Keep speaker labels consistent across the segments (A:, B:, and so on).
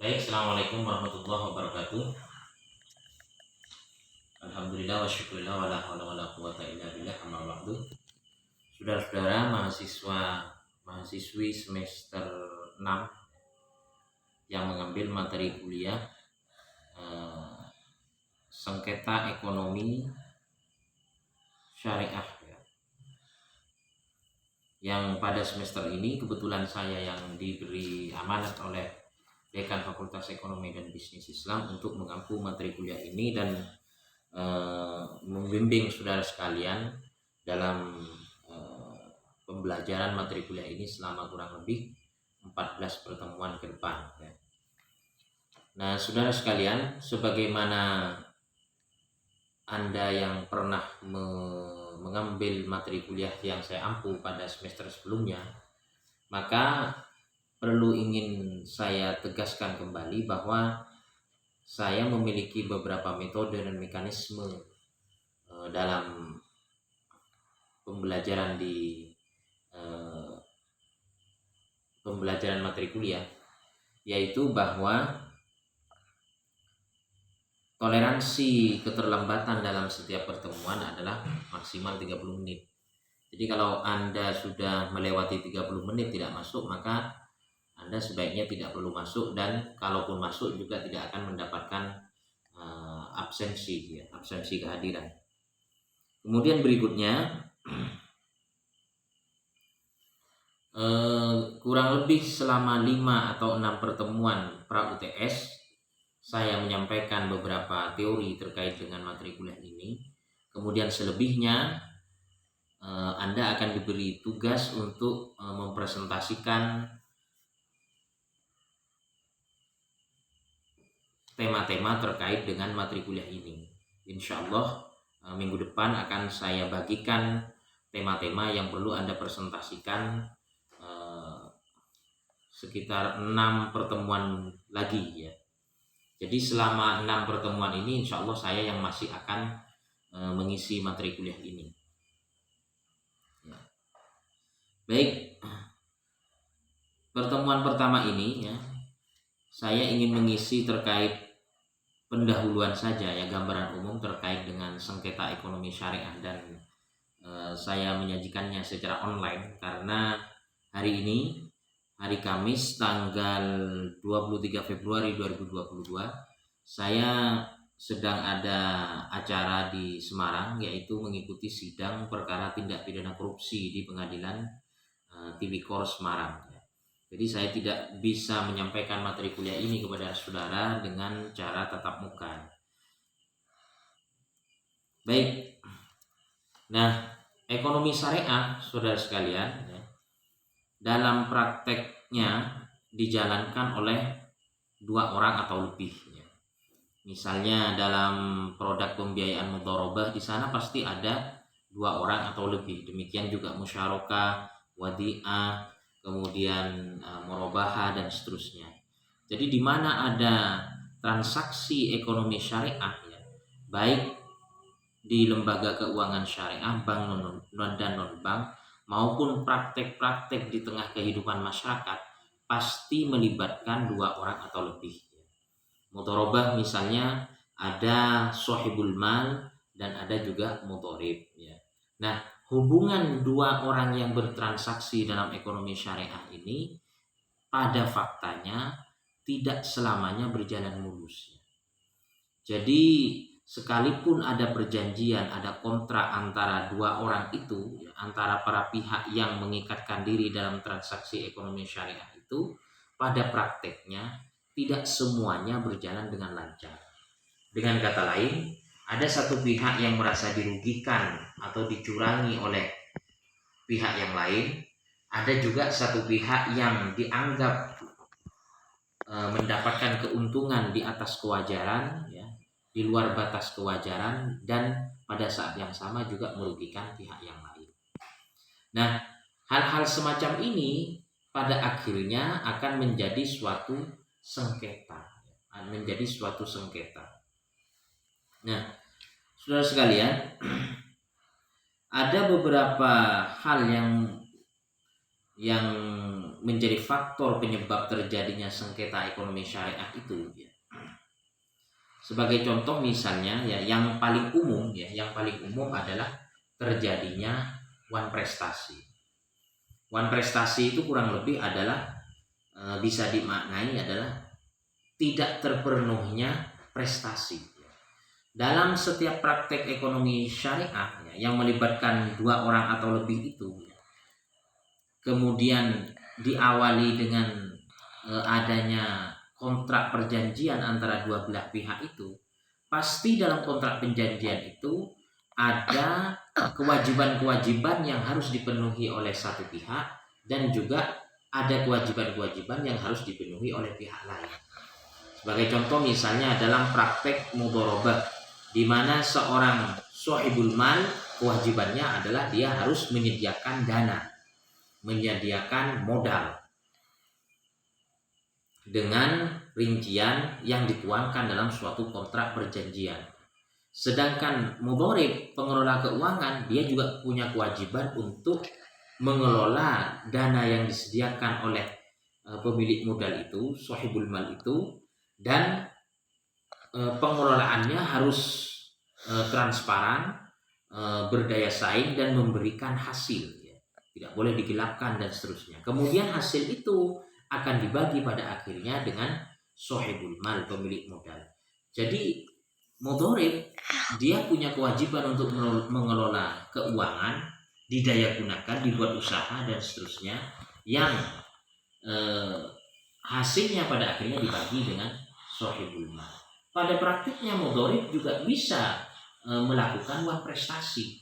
A: Baik, Assalamualaikum warahmatullahi wabarakatuh. Alhamdulillah wa syukurillah wa la hawla wa la quwata illa billah amma ba'du. Saudara-saudara mahasiswi semester 6 yang mengambil materi kuliah eh, sengketa ekonomi syariah ya. Yang pada semester ini kebetulan saya yang diberi amanat oleh Dekan Fakultas Ekonomi dan Bisnis Islam untuk mengampu materi kuliah ini dan membimbing saudara sekalian dalam pembelajaran materi kuliah ini selama kurang lebih 14 pertemuan ke depan ya. Nah, saudara sekalian, sebagaimana Anda yang pernah mengambil materi kuliah yang saya ampu pada semester sebelumnya, maka perlu ingin saya tegaskan kembali bahwa saya memiliki beberapa metode dan mekanisme dalam pembelajaran pembelajaran materi kuliah, yaitu bahwa toleransi keterlambatan dalam setiap pertemuan adalah maksimal 30 menit. Jadi kalau Anda sudah melewati 30 menit tidak masuk, maka Anda sebaiknya tidak perlu masuk, dan kalaupun masuk juga tidak akan mendapatkan absensi kehadiran. Kemudian berikutnya kurang lebih selama 5 atau 6 pertemuan pra UTS saya menyampaikan beberapa teori terkait dengan materi kuliah ini. Kemudian selebihnya Anda akan diberi tugas untuk mempresentasikan tema-tema terkait dengan materi kuliah ini. Insya Allah minggu depan akan saya bagikan tema-tema yang perlu Anda presentasikan sekitar 6 pertemuan lagi ya. Jadi selama 6 pertemuan ini insya Allah saya yang masih akan mengisi materi kuliah ini ya. Baik, pertemuan pertama ini ya, saya ingin mengisi terkait pendahuluan saja ya, gambaran umum terkait dengan sengketa ekonomi syariah, dan saya menyajikannya secara online karena hari ini hari Kamis tanggal 23 Februari 2022 saya sedang ada acara di Semarang, yaitu mengikuti sidang perkara tindak pidana korupsi di Pengadilan Tipikor Semarang. Jadi saya tidak bisa menyampaikan materi kuliah ini kepada saudara dengan cara tatap muka. Baik, nah ekonomi syariah saudara sekalian ya, dalam prakteknya dijalankan oleh 2 orang atau lebih ya. Misalnya dalam produk pembiayaan mudharabah, di sana pasti ada 2 orang atau lebih. Demikian juga musyarakah, wadi'ah, kemudian murabahah dan seterusnya. Jadi di mana ada transaksi ekonomi syariah ya, baik di lembaga keuangan syariah, bank dan non-bank, maupun praktek-praktek di tengah kehidupan masyarakat, pasti melibatkan 2 orang atau lebih. Mudharabah misalnya ada sohibul mal dan ada juga mudharib ya. Nah, hubungan 2 orang yang bertransaksi dalam ekonomi syariah ini pada faktanya tidak selamanya berjalan mulus. Jadi sekalipun ada perjanjian, ada kontrak antara 2 orang itu, ya, antara para pihak yang mengikatkan diri dalam transaksi ekonomi syariah itu, pada prakteknya tidak semuanya berjalan dengan lancar. Dengan kata lain, ada satu pihak yang merasa dirugikan atau dicurangi oleh pihak yang lain, ada juga satu pihak yang dianggap mendapatkan keuntungan di atas kewajaran ya, di luar batas kewajaran, dan pada saat yang sama juga merugikan pihak yang lain. Nah, hal-hal semacam ini pada akhirnya akan menjadi suatu sengketa. Nah, saudara sekalian, ada beberapa hal yang menjadi faktor penyebab terjadinya sengketa ekonomi syariah itu ya. Sebagai contoh misalnya ya, yang paling umum adalah terjadinya wan prestasi. Wan prestasi itu kurang lebih adalah bisa dimaknai adalah tidak terpenuhnya prestasi. Dalam setiap praktek ekonomi syariah ya, yang melibatkan dua orang atau lebih itu ya, kemudian diawali dengan adanya kontrak perjanjian antara dua belah pihak itu, pasti dalam kontrak perjanjian itu ada kewajiban-kewajiban yang harus dipenuhi oleh satu pihak dan juga ada kewajiban-kewajiban yang harus dipenuhi oleh pihak lain. Sebagai contoh misalnya dalam praktek mudharabah, di mana seorang sahibul mal kewajibannya adalah dia harus menyediakan dana, menyediakan modal dengan rincian yang dituangkan dalam suatu kontrak perjanjian. Sedangkan mudharib, pengelola keuangan, dia juga punya kewajiban untuk mengelola dana yang disediakan oleh pemilik modal itu, sahibul mal itu, dan pengelolaannya harus transparan, berdaya saing dan memberikan hasil ya. Tidak boleh digelapkan dan seterusnya. Kemudian hasil itu akan dibagi pada akhirnya dengan sahibul mal, pemilik modal. Jadi mudharib dia punya kewajiban untuk mengelola keuangan, didaya gunakan, dibuat usaha dan seterusnya, yang hasilnya pada akhirnya dibagi dengan sahibul mal. Pada praktiknya mudharib juga bisa melakukan wan prestasi.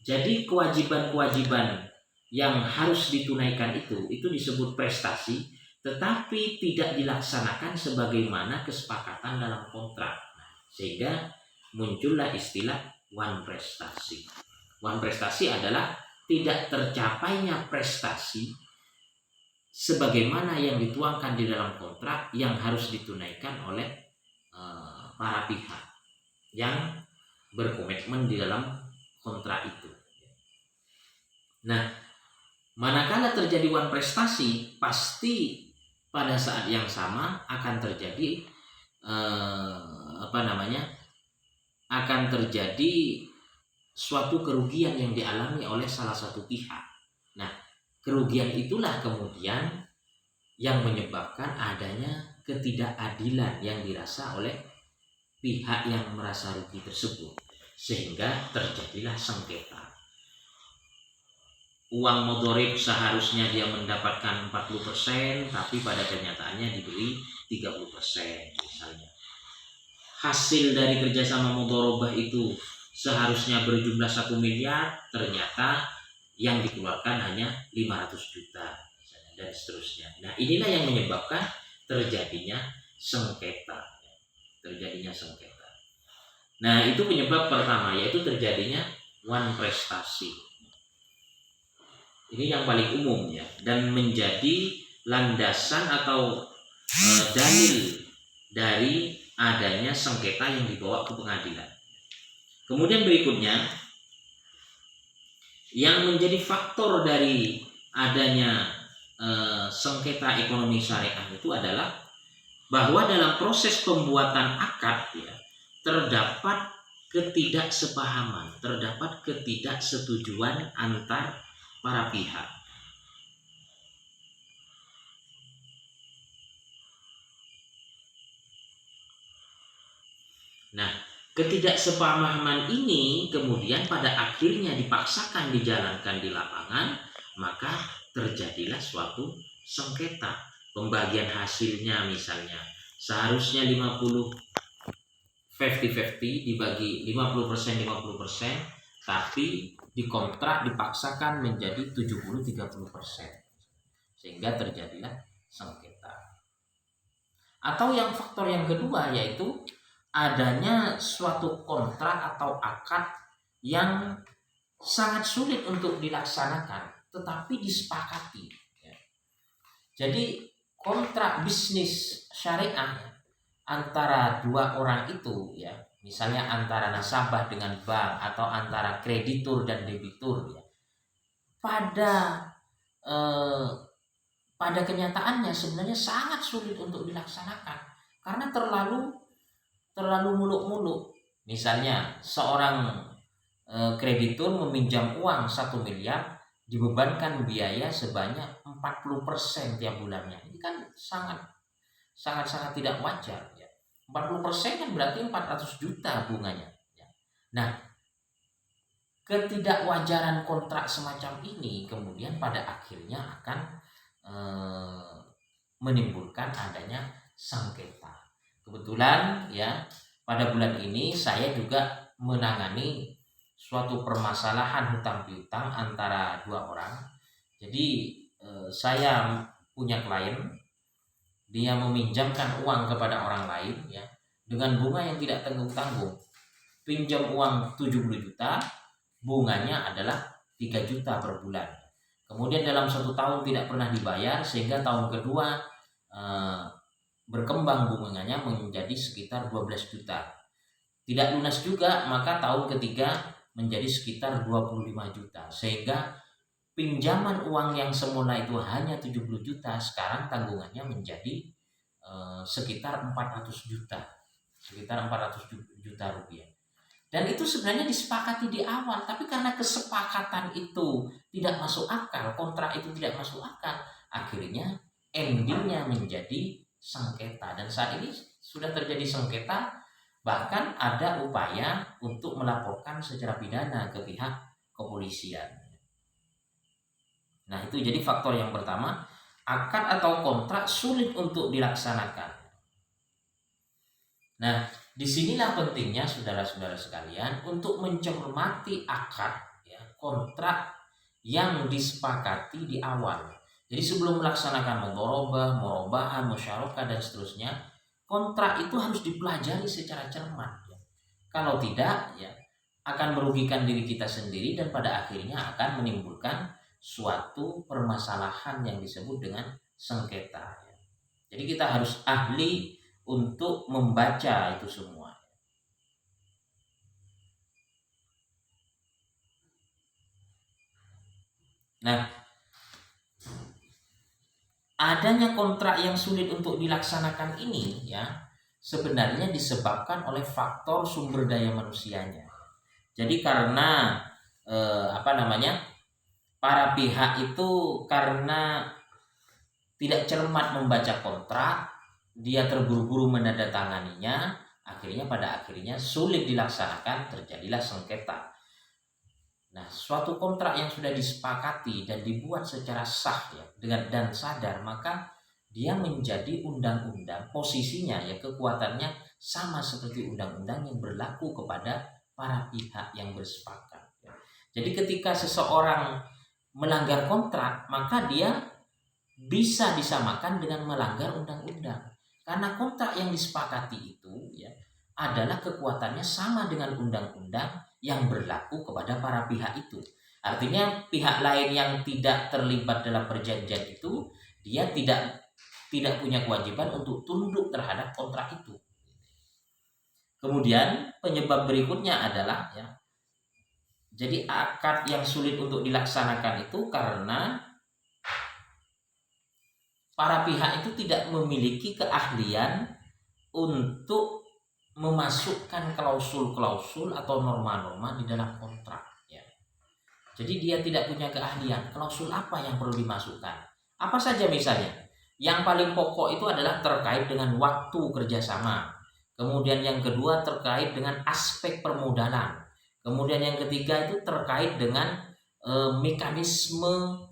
A: Jadi kewajiban-kewajiban yang harus ditunaikan itu disebut prestasi, tetapi tidak dilaksanakan sebagaimana kesepakatan dalam kontrak. Sehingga muncullah istilah wan prestasi. Wan prestasi adalah tidak tercapainya prestasi sebagaimana yang dituangkan di dalam kontrak yang harus ditunaikan oleh para pihak yang berkomitmen di dalam kontrak itu. Nah, manakala terjadi wan prestasi, pasti pada saat yang sama akan terjadi akan terjadi suatu kerugian yang dialami oleh salah satu pihak. Nah, kerugian itulah kemudian yang menyebabkan adanya ketidakadilan yang dirasa oleh pihak yang merasa rugi tersebut, sehingga terjadilah sengketa. Uang mudharib seharusnya dia mendapatkan 40%, tapi pada kenyataannya diberi 30% misalnya. Hasil dari kerjasama mudharabah itu seharusnya berjumlah 1 miliar, ternyata yang dikeluarkan hanya 500 juta misalnya, dan seterusnya. Nah, inilah yang menyebabkan terjadinya sengketa. Nah, itu penyebab pertama, yaitu terjadinya wan prestasi. Ini yang paling umum ya, dan menjadi landasan atau dalil dari adanya sengketa yang dibawa ke pengadilan. Kemudian berikutnya, yang menjadi faktor dari adanya sengketa ekonomi syariah itu adalah bahwa dalam proses pembuatan akad ya, terdapat ketidaksepahaman, terdapat ketidaksetujuan antar para pihak. Nah, ketidaksepahaman ini kemudian pada akhirnya dipaksakan dijalankan di lapangan, maka terjadilah suatu sengketa. Pembagian hasilnya misalnya seharusnya 50-50 dibagi 50%, tapi di kontrak dipaksakan menjadi 70-30%, sehingga terjadilah sengketa. Atau yang faktor yang kedua, yaitu adanya suatu kontrak atau akad yang sangat sulit untuk dilaksanakan, tetapi disepakati. Jadi kontrak bisnis syariah antara dua orang itu ya, misalnya antara nasabah dengan bank atau antara kreditur dan debitur ya, pada pada kenyataannya sebenarnya sangat sulit untuk dilaksanakan karena terlalu muluk-muluk. Misalnya seorang kreditur meminjam uang 1 miliar dibebankan biaya sebanyak 40% tiap bulannya. Ini kan sangat tidak wajar ya. 40% kan berarti 400 juta bunganya ya. Nah, ketidakwajaran kontrak semacam ini kemudian pada akhirnya akan menimbulkan adanya sengketa. Kebetulan ya pada bulan ini saya juga menangani suatu permasalahan hutang piutang antara dua orang. Jadi saya punya klien, dia meminjamkan uang kepada orang lain ya dengan bunga yang tidak tanggung-tanggung. Pinjam uang 70 juta, bunganya adalah 3 juta per bulan. Kemudian dalam 1 tahun tidak pernah dibayar sehingga tahun kedua berkembang bunganya menjadi sekitar 12 juta. Tidak lunas juga, maka tahun ketiga menjadi sekitar 25 juta. Sehingga pinjaman uang yang semula itu hanya 70 juta, sekarang tanggungannya menjadi sekitar 400 juta. Sekitar 400 juta rupiah. Dan itu sebenarnya disepakati di awal, tapi karena kesepakatan itu tidak masuk akal, kontrak itu tidak masuk akal, akhirnya endingnya menjadi sengketa. Dan saat ini sudah terjadi sengketa, bahkan ada upaya untuk melaporkan secara pidana ke pihak kepolisian. Nah, itu jadi faktor yang pertama, akad atau kontrak sulit untuk dilaksanakan. Nah, disinilah pentingnya saudara-saudara sekalian untuk mencermati akad ya, kontrak yang disepakati di awal. Jadi sebelum melaksanakan mudharabah, murabaah, musyarakah dan seterusnya, kontrak itu harus dipelajari secara cermat. Ya. Kalau tidak, ya akan merugikan diri kita sendiri dan pada akhirnya akan menimbulkan suatu permasalahan yang disebut dengan sengketa. Ya. Jadi kita harus ahli untuk membaca itu semua. Nah, adanya kontrak yang sulit untuk dilaksanakan ini ya sebenarnya disebabkan oleh faktor sumber daya manusianya. Jadi karena para pihak itu karena tidak cermat membaca kontrak, dia terburu-buru menandatanganinya, pada akhirnya sulit dilaksanakan, terjadilah sengketa. Nah, suatu kontrak yang sudah disepakati dan dibuat secara sah ya dan sadar, maka dia menjadi undang-undang, posisinya ya kekuatannya sama seperti undang-undang yang berlaku kepada para pihak yang bersepakat. Ya. Jadi ketika seseorang melanggar kontrak, maka dia bisa disamakan dengan melanggar undang-undang. Karena kontrak yang disepakati itu ya adalah kekuatannya sama dengan undang-undang yang berlaku kepada para pihak itu. Artinya pihak lain yang tidak terlibat dalam perjanjian itu dia tidak punya kewajiban untuk tunduk terhadap kontrak itu. Kemudian penyebab berikutnya adalah ya jadi akad yang sulit untuk dilaksanakan itu karena para pihak itu tidak memiliki keahlian untuk memasukkan klausul-klausul atau norma-norma di dalam kontrak. Ya. Jadi dia tidak punya keahlian. Klausul apa yang perlu dimasukkan? Apa saja misalnya? Yang paling pokok itu adalah terkait dengan waktu kerjasama. Kemudian yang kedua terkait dengan aspek permodalan. Kemudian yang ketiga itu terkait dengan mekanisme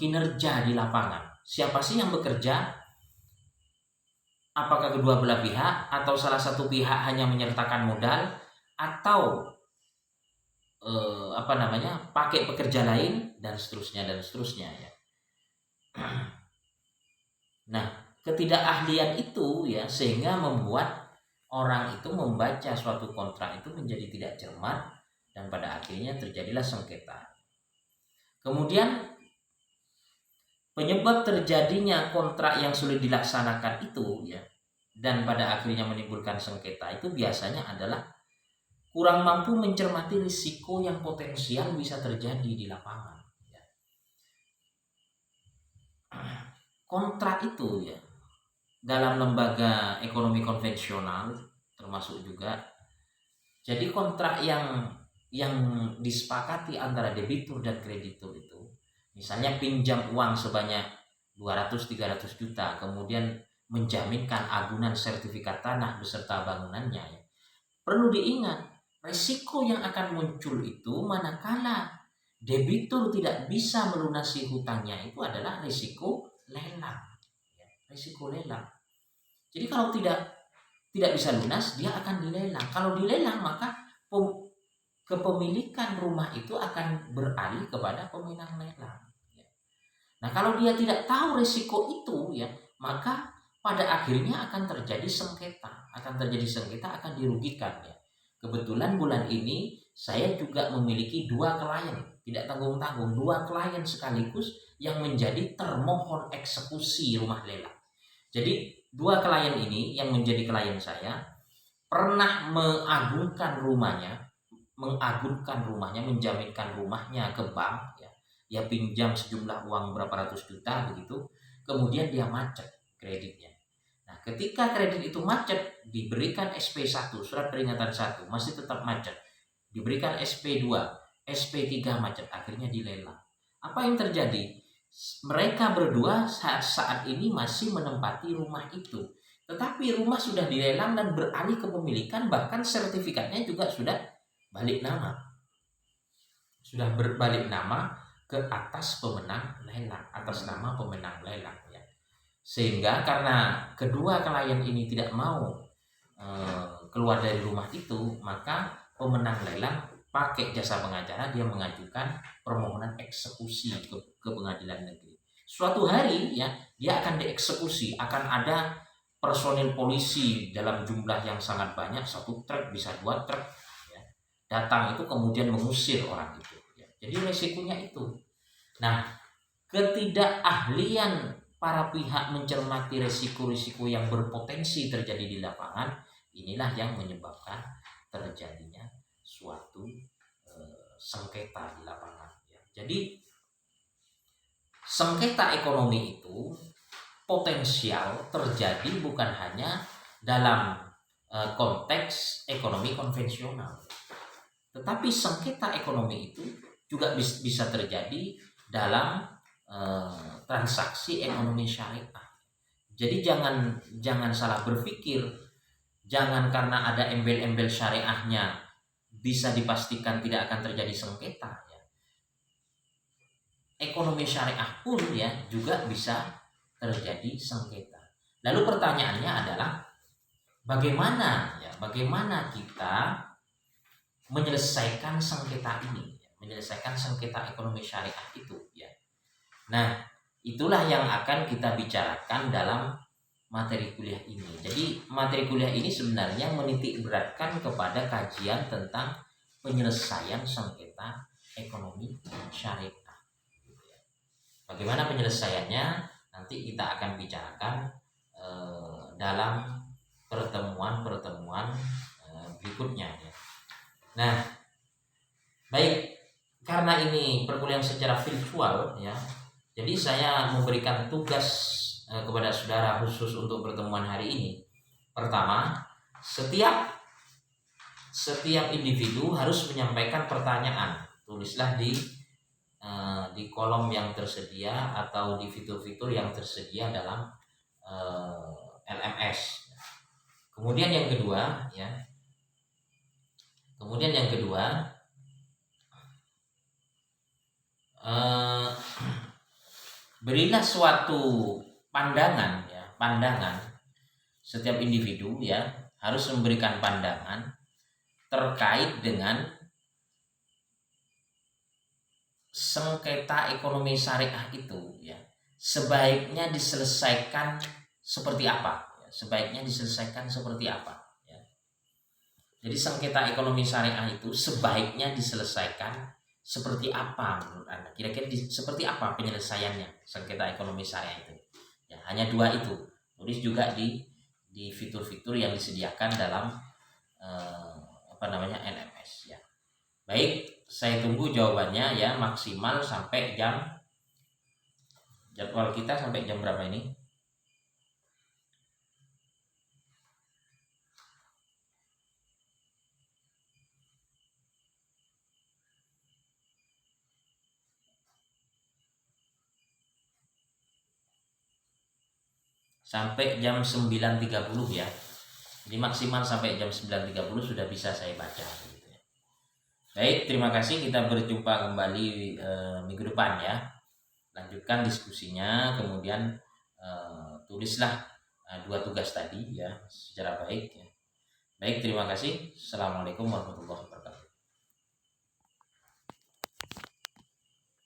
A: kinerja di lapangan. Siapa sih yang bekerja? Apakah kedua belah pihak atau salah satu pihak hanya menyertakan modal atau pakai pekerja lain dan seterusnya ya. Nah, ketidakahlian itu ya sehingga membuat orang itu membaca suatu kontrak itu menjadi tidak cermat dan pada akhirnya terjadilah sengketa. Kemudian penyebab terjadinya kontrak yang sulit dilaksanakan itu ya dan pada akhirnya menimbulkan sengketa itu biasanya adalah kurang mampu mencermati risiko yang potensial bisa terjadi di lapangan. Ya. kontrak itu ya dalam lembaga ekonomi konvensional termasuk juga, jadi kontrak yang disepakati antara debitur dan kreditur itu, misalnya pinjam uang sebanyak 200-300 juta, kemudian menjaminkan agunan sertifikat tanah beserta bangunannya, ya. Perlu diingat, resiko yang akan muncul itu manakala debitur tidak bisa melunasi hutangnya itu adalah risiko lelang, ya. Risiko lelang. Jadi kalau tidak bisa lunas, dia akan dilelang. Kalau dilelang, maka kepemilikan rumah itu akan beralih kepada pemenang lelang. Nah, kalau dia tidak tahu risiko itu, ya, maka pada akhirnya akan terjadi sengketa, akan dirugikan, ya. Kebetulan bulan ini saya juga memiliki 2 klien, tidak tanggung-tanggung, 2 klien sekaligus yang menjadi termohon eksekusi rumah lelang. Jadi 2 klien ini yang menjadi klien saya pernah mengagungkan rumahnya, menjaminkan rumahnya ke bank, ya. Dia pinjam sejumlah uang berapa ratus juta begitu, kemudian dia macet kreditnya. Nah, ketika kredit itu macet, diberikan SP1, surat peringatan 1, masih tetap macet. Diberikan SP2, SP3 macet, akhirnya dilelang. Apa yang terjadi? Mereka berdua saat ini masih menempati rumah itu. Tetapi rumah sudah dilelang dan beralih kepemilikan, bahkan sertifikatnya juga sudah balik nama. Sudah berbalik nama ke atas pemenang lelang, atas nama pemenang lelang, ya. Sehingga karena kedua klien ini tidak mau keluar dari rumah itu, maka pemenang lelang pakai jasa pengacara, dia mengajukan permohonan eksekusi ke pengadilan negeri. Suatu hari, ya, dia akan dieksekusi, akan ada personil polisi dalam jumlah yang sangat banyak, 1 truk bisa 2 truk, ya, datang itu kemudian mengusir orang itu, ya. Jadi resikonya itu. Nah, ketidakahlian para pihak mencermati risiko-risiko yang berpotensi terjadi di lapangan, inilah yang menyebabkan terjadinya suatu sengketa di lapangan, ya. Jadi sengketa ekonomi itu potensial terjadi bukan hanya dalam konteks ekonomi konvensional, tetapi sengketa ekonomi itu juga bisa terjadi dalam transaksi ekonomi syariah. Jadi jangan salah berpikir, jangan karena ada embel-embel syariahnya bisa dipastikan tidak akan terjadi sengketa, ya. Ekonomi syariah pun, ya, juga bisa terjadi sengketa. Lalu pertanyaannya adalah bagaimana kita menyelesaikan sengketa ini, menyelesaikan sengketa ekonomi syariah itu, ya. Nah, itulah yang akan kita bicarakan dalam materi kuliah ini. Jadi materi kuliah ini sebenarnya menitik beratkan kepada kajian tentang penyelesaian sengketa ekonomi syariah. Bagaimana penyelesaiannya nanti kita akan bicarakan dalam pertemuan berikutnya, ya. Nah, baik, karena ini perkuliahan secara virtual, ya, jadi saya memberikan tugas kepada saudara khusus untuk pertemuan hari ini. Pertama, setiap individu harus menyampaikan pertanyaan. Tulislah di kolom yang tersedia atau di fitur-fitur yang tersedia dalam LMS. Kemudian yang kedua, berilah suatu pandangan, setiap individu, ya, harus memberikan pandangan terkait dengan sengketa ekonomi syariah itu, ya, sebaiknya diselesaikan seperti apa, ya, ya. Jadi sengketa ekonomi syariah itu sebaiknya diselesaikan seperti apa menurut Anda? Kira-kira seperti apa penyelesaiannya sengketa ekonomi syariah itu? Ya, hanya 2 itu. Tulis juga di fitur-fitur yang disediakan dalam LMS, ya. Baik, saya tunggu jawabannya, ya, maksimal sampai jam Jadwal kita sampai jam berapa ini? Sampai jam 9.30 ya. Jadi maksimal sampai jam 9.30 sudah bisa saya baca gitu ya. Baik, terima kasih, kita berjumpa kembali minggu depan ya. Lanjutkan diskusinya, kemudian tulislah 2 tugas tadi ya secara baik ya. Baik, terima kasih. Assalamualaikum warahmatullahi wabarakatuh.